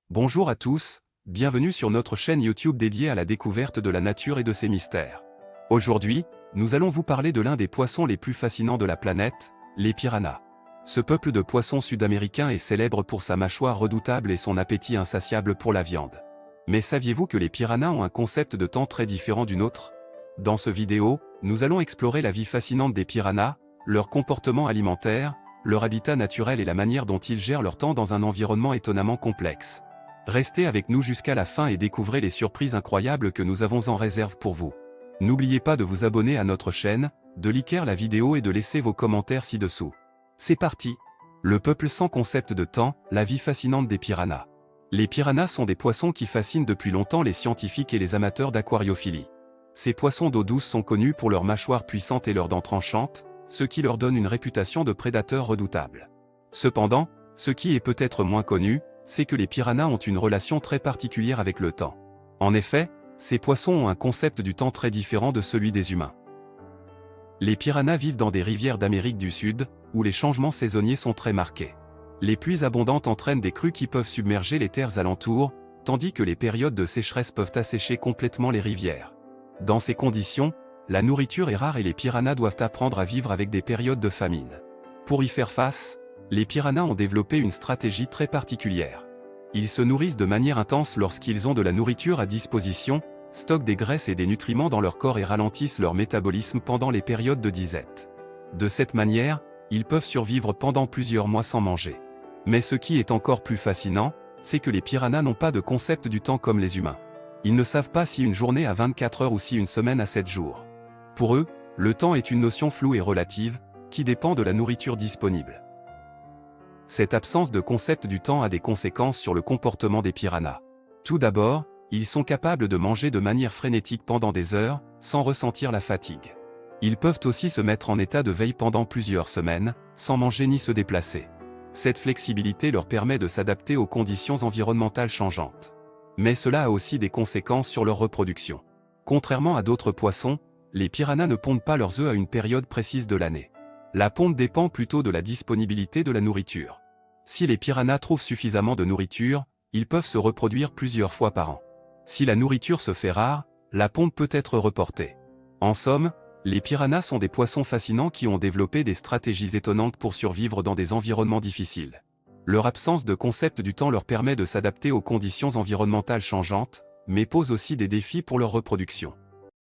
Bonjour à tous, bienvenue sur notre chaîne YouTube dédiée à la découverte de la nature et de ses mystères. Aujourd'hui, nous allons vous parler de l'un des poissons les plus fascinants de la planète, les piranhas. Ce peuple de poissons sud-américains est célèbre pour sa mâchoire redoutable et son appétit insatiable pour la viande. Mais saviez-vous que les piranhas ont un concept de temps très différent d'une autre? Dans ce vidéo, nous allons explorer la vie fascinante des piranhas, leur comportement alimentaire, leur habitat naturel et la manière dont ils gèrent leur temps dans un environnement étonnamment complexe. Restez avec nous jusqu'à la fin et découvrez les surprises incroyables que nous avons en réserve pour vous. N'oubliez pas de vous abonner à notre chaîne, de liker la vidéo et de laisser vos commentaires ci-dessous. C'est parti! Le peuple sans concept de temps, la vie fascinante des piranhas. Les piranhas sont des poissons qui fascinent depuis longtemps les scientifiques et les amateurs d'aquariophilie. Ces poissons d'eau douce sont connus pour leur mâchoire puissante et leurs dents tranchantes, ce qui leur donne une réputation de prédateurs redoutables. Cependant, ce qui est peut-être moins connu, c'est que les piranhas ont une relation très particulière avec le temps. En effet, ces poissons ont un concept du temps très différent de celui des humains. Les piranhas vivent dans des rivières d'Amérique du Sud, où les changements saisonniers sont très marqués. Les pluies abondantes entraînent des crues qui peuvent submerger les terres alentours, tandis que les périodes de sécheresse peuvent assécher complètement les rivières. Dans ces conditions, la nourriture est rare et les piranhas doivent apprendre à vivre avec des périodes de famine. Pour y faire face, les piranhas ont développé une stratégie très particulière. Ils se nourrissent de manière intense lorsqu'ils ont de la nourriture à disposition, stockent des graisses et des nutriments dans leur corps et ralentissent leur métabolisme pendant les périodes de disette. De cette manière, ils peuvent survivre pendant plusieurs mois sans manger. Mais ce qui est encore plus fascinant, c'est que les piranhas n'ont pas de concept du temps comme les humains. Ils ne savent pas si une journée a 24 heures ou si une semaine a 7 jours. Pour eux, le temps est une notion floue et relative, qui dépend de la nourriture disponible. Cette absence de concept du temps a des conséquences sur le comportement des piranhas. Tout d'abord, ils sont capables de manger de manière frénétique pendant des heures, sans ressentir la fatigue. Ils peuvent aussi se mettre en état de veille pendant plusieurs semaines, sans manger ni se déplacer. Cette flexibilité leur permet de s'adapter aux conditions environnementales changeantes. Mais cela a aussi des conséquences sur leur reproduction. Contrairement à d'autres poissons, les piranhas ne pondent pas leurs œufs à une période précise de l'année. La ponte dépend plutôt de la disponibilité de la nourriture. Si les piranhas trouvent suffisamment de nourriture, ils peuvent se reproduire plusieurs fois par an. Si la nourriture se fait rare, la ponte peut être reportée. En somme, les piranhas sont des poissons fascinants qui ont développé des stratégies étonnantes pour survivre dans des environnements difficiles. Leur absence de concept du temps leur permet de s'adapter aux conditions environnementales changeantes, mais pose aussi des défis pour leur reproduction.